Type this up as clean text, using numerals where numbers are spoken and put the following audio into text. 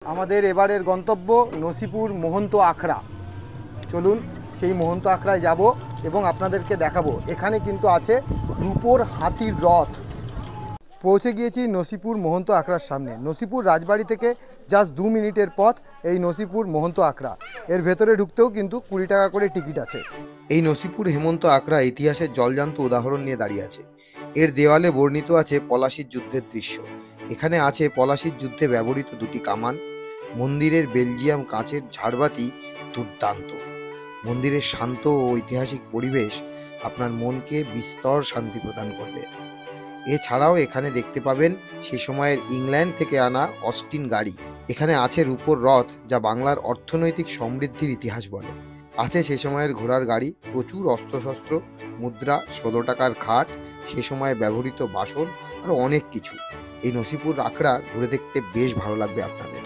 আমাদের এবারের গন্তব্য নসিপুর মহন্ত আখড়া। চলুন সেই মহন্ত আখড়ায় যাব এবং আপনাদেরকে দেখাবো। এখানে কিন্তু আছে রূপোর হাতির রথ। পৌঁছে গিয়েছি নসিপুর মহন্ত আখড়ার সামনে। নসিপুর রাজবাড়ি থেকে জাস্ট 2 মিনিটের পথ এই নসিপুর মহন্ত আখড়া। এর ভেতরে ঢুকতেও কিন্তু 20 টাকা করে টিকিট আছে। এই নসিপুর হেমন্ত আখড়া ইতিহাসের জলজান্ত উদাহরণ নিয়ে দাঁড়িয়ে আছে। এর দেওয়ালে বর্ণিত আছে পলাশির যুদ্ধের দৃশ্য। এখানে আছে পলাশির যুদ্ধে ব্যবহৃত 2টি কামান। মন্দিরের বেলজিয়াম কাঁচের ঝাড়বাতি দুর্দান্ত। মন্দিরের শান্ত ও ঐতিহাসিক পরিবেশ আপনার মনকে বিস্তর শান্তি প্রদান করবে। এছাড়াও এখানে দেখতে পাবেন সে সময়ের ইংল্যান্ড থেকে আনা অস্টিন গাড়ি। এখানে আছে রূপোর রথ, যা বাংলার অর্থনৈতিক সমৃদ্ধির ইতিহাস বলে। আছে সে সময়ের ঘোড়ার গাড়ি, প্রচুর অস্ত্রশস্ত্র, মুদ্রা, 16 টাকার খাট, সে সময়ে ব্যবহৃত বাসন, আরও অনেক কিছু। এই নসিপুর আখড়া ঘুরে দেখতে বেশ ভালো লাগবে আপনাদের।